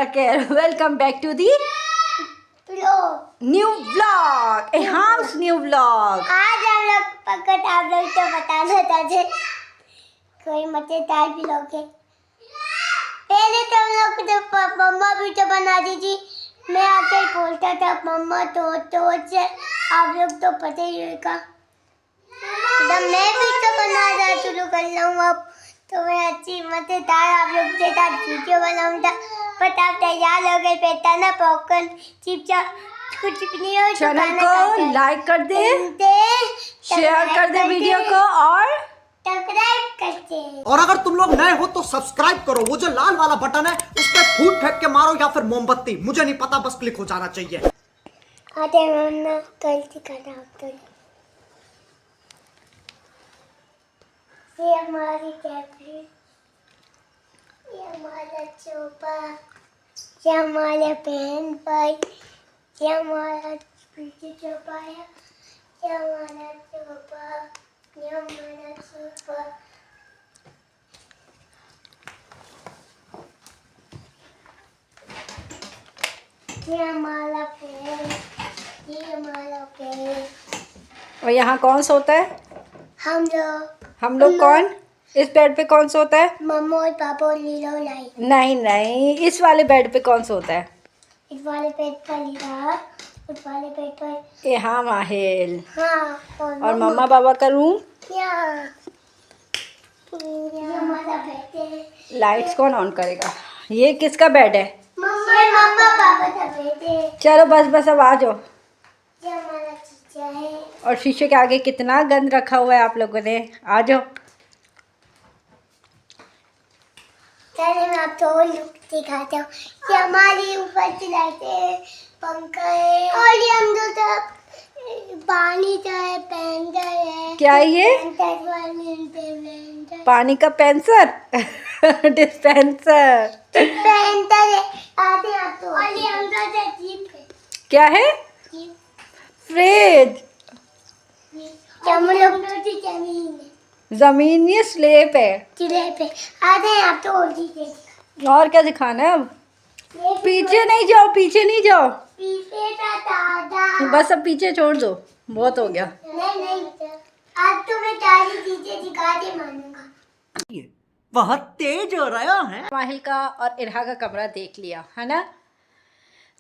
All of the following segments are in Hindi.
Take care. Welcome back to the new vlog, एहाम्स न्यू व्लॉग। आज हम लोग पकड़ आप लोग तो बताना चाहते कोई मजेदार व्लॉग है। पहले तो हम लोग तो मम्मा वीडियो बना दी थी, मैं आके बोलता था मम्मा तो आप लोग तो पता ही होगा। तो मैं वीडियो बनाना शुरू कर लूँ अब, तो मैं अच्छी मजेदार आप लोग के साथ वीडियो बनाऊंगा। बट आप तैयार हो गए, बेटा ना पॉपकॉर्न चिप्स कुछ नहीं हो। चैनल को लाइक कर दे, शेयर कर दे वीडियो को और सब्सक्राइब करते हैं। और अगर तुम लोग नए हो तो सब्सक्राइब करो, वो जो लाल वाला बटन है उस पर फूट फेंक के मारो या फिर मोमबत्ती, मुझे नहीं पता, बस क्लिक हो जाना चाहिए। आते मम्मा गलती करना तो ये हमारी टैबलेट, ये हमारा चोपा, ये हमारा पेन भाई, ये हमारा पीछे चोपा है, ये हमारा चोपा, ये हमारा चोपा। ये हमारा पेन, ये हमारा पेन। और यहाँ कौन सोता है? हम लोग कौन? इस बेड पे कौन सोता है? मम्मा और पापा और लीला और लाई। नहीं नहीं, इस वाले बेड पे कौन सोता है? इस वाले बेड पर लीला, उस वाले बेड पर यहाँ माहिल। हाँ। और मम्मा पापा का रूम? यहाँ हमारा बेड है। लाइट्स कौन ऑन करेगा? ये किसका बेड है? मम्मा पापा का बेड है। चलो बस बस अब आ जाओ। ये हमारा चीचा है। और शीशे के आगे कितना गंद रखा हुआ है आप लोगों ने, आ जाओ। चलिए मैं आपको और लुक दिखाता हूँ। ये हमारी ऊपर की लाइटें है, पंखा है, और ये हम जो पानी का है, पेंटर है। क्या है ये? पेंटर पानी का पेंसर डिस्पेंसर पेंटर है। आते आप तो। और ये हम जो जीप है। क्या है? फ्रिज। हम लोग जमीन है। जमीन ये स्लेब है। स्लेब है। आते हैं आप तो और चीजें। और क्या दिखाना है अब? पीछे नहीं जाओ, पीछे नहीं जाओ, पीछे का दादा। बस अब पीछे छोड़ दो, बहुत हो गया। नहीं आज तो मैं सारी चीजें दिखा के मानूंगा। बहुत तेज हो रहा है। माहिल का और इरहा का कमरा देख लिया है ना,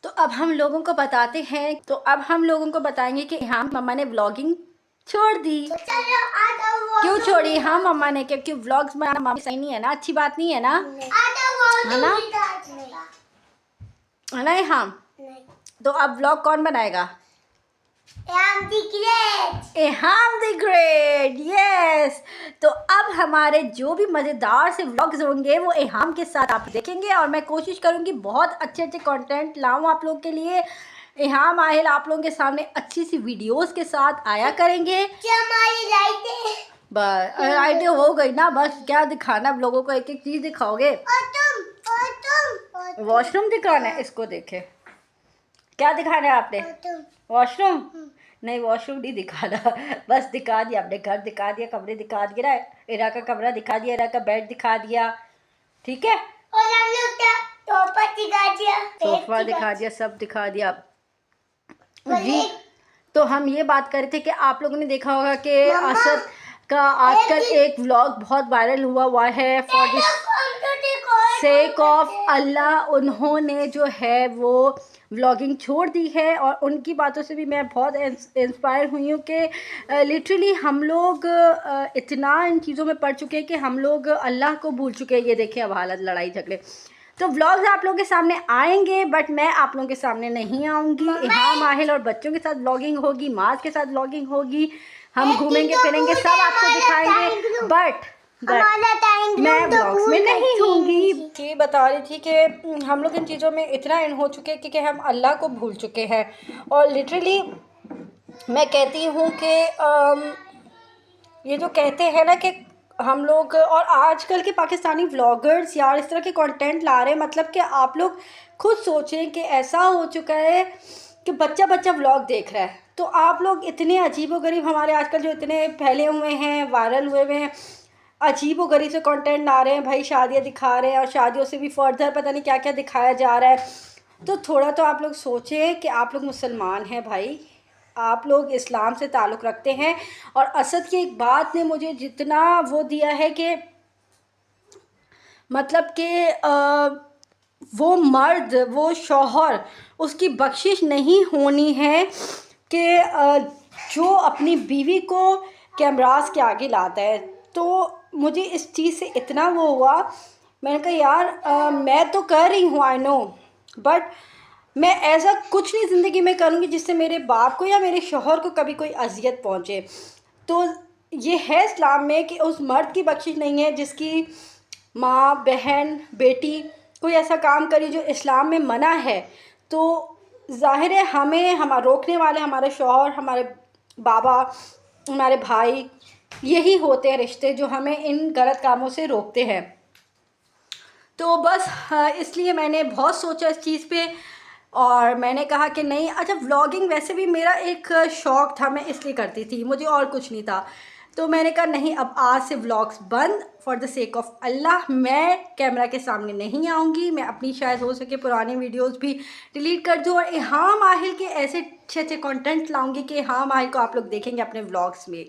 तो अब हम लोगों को बताते हैं। तो अब हम लोगों को बताएंगे कि हाँ मम्मा ने व्लॉगिंग छोड़ दी। चलो आ जाओ। क्यों छोड़ी? हाँ मम्मा ने, क्योंकि व्लॉग्स बनाना मम्मी सही नहीं है ना, अच्छी बात नहीं है ना, आ जाओ। है ना? है ना? हाँ। तो अब व्लॉग कौन बनाएगा? एहाम द ग्रेट, यस। तो अब हमारे जो भी मज़ेदार से व्लॉग्स होंगे वो एहाम के साथ आप देखेंगे, और मैं कोशिश करूँगी बहुत अच्छे अच्छे कंटेंट लाऊं आप लोगों के लिए। एहाम माहिल आप लोगों के सामने अच्छी सी वीडियोस के साथ आया करेंगे। हमारी लाइटें बस आइडिया हो गई ना, बस क्या दिखाना अब लोगों को, एक एक चीज़ दिखाओगे। और तुम वॉशरूम दिखाना है, इसको देखे क्या दिखाना है आपने? वॉशरूम नहीं, वॉशरूम नहीं दिखाना, बस दिखा दिया आपने, घर दिखा दिया, कमरे दिखा दिया ना, इरा का कमरा दिखा दिया, इरा का बेड दिखा दिया, ठीक है, और हम लोग का सोफा दिखा दिया, सोफा दिखा दिया, सब दिखा दिया जी। तो हम ये बात कर रहे थे कि आप लोगों ने देखा होगा कि असद का आजकल एक व्लॉग बहुत वायरल हुआ है, फॉर द सेक ऑफ अल्लाह उन्होंने जो है वो व्लॉगिंग छोड़ दी है। और उनकी बातों से भी मैं बहुत इंस्पायर हुई हूँ कि लिटरली हम लोग इतना इन चीज़ों में पड़ चुके हैं कि हम लोग अल्लाह को भूल चुके हैं। ये देखें अब हालत, लड़ाई झगड़े। तो व्लॉग्स आप लोगों के सामने आएंगे, बट मैं आप लोगों के सामने नहीं आऊँगी। हाँ माहिल और बच्चों के साथ व्लॉगिंग होगी, माज के साथ व्लॉगिंग होगी, हम घूमेंगे फिरेंगे, सब आपको दिखाएंगे, बट मैं ब्लॉग्स में नहीं होंगी। कि बता रही थी कि हम लोग इन चीज़ों में इतना इन हो चुके हैं कि हम अल्लाह को भूल चुके हैं। और लिटरली मैं कहती हूँ कि ये जो कहते हैं ना कि हम लोग, और आजकल के पाकिस्तानी व्लॉगर्स यार इस तरह के कंटेंट ला रहे हैं, मतलब कि आप लोग खुद सोचें कि ऐसा हो चुका है कि बच्चा बच्चा व्लॉग देख रहा है। तो आप लोग इतने अजीबोगरीब हमारे आजकल जो इतने फैले हुए हैं, वायरल हुए हुए हैं, अजीब व गरीब से कंटेंट ला रहे हैं भाई, शादियाँ दिखा रहे हैं और शादियों से भी फर्दर पता नहीं क्या क्या दिखाया जा रहा है। तो थोड़ा तो आप लोग सोचें कि आप लोग मुसलमान हैं भाई, आप लोग इस्लाम से ताल्लुक़ रखते हैं। और असद की एक बात ने मुझे जितना वो दिया है कि मतलब कि वो मर्द, वो शौहर, उसकी बख्शिश नहीं होनी है कि जो अपनी बीवी को कैमरास के आगे लाता है। तो मुझे इस चीज़ से इतना वो हुआ, मैंने कहा यार मैं तो कर रही हूँ, आई नो, बट मैं ऐसा कुछ नहीं ज़िंदगी में करूँगी जिससे मेरे बाप को या मेरे शौहर को कभी कोई अजियत पहुँचे। तो ये है इस्लाम में कि उस मर्द की बख्शिश नहीं है जिसकी माँ, बहन, बेटी कोई ऐसा काम करी जो इस्लाम में मना है। तो ज़ाहिर है हमें हमारा रोकने वाले हमारे शौहर, हमारे बाबा, हमारे भाई, यही होते हैं रिश्ते जो हमें इन गलत कामों से रोकते हैं। तो बस इसलिए मैंने बहुत सोचा इस चीज़ पे और मैंने कहा कि नहीं। अच्छा, व्लॉगिंग वैसे भी मेरा एक शौक़ था, मैं इसलिए करती थी, मुझे और कुछ नहीं था। तो मैंने कहा नहीं, अब आज से व्लॉग्स बंद, फॉर द सेक ऑफ़ अल्लाह मैं कैमरा के सामने नहीं आऊँगी। मैं अपनी शायद हो सके पुरानी वीडियोस भी डिलीट कर दूँ और इहाम आहिल के ऐसे अच्छे अच्छे कंटेंट लाऊँगी कि इहाम आहिल को आप लोग देखेंगे अपने व्लॉग्स में।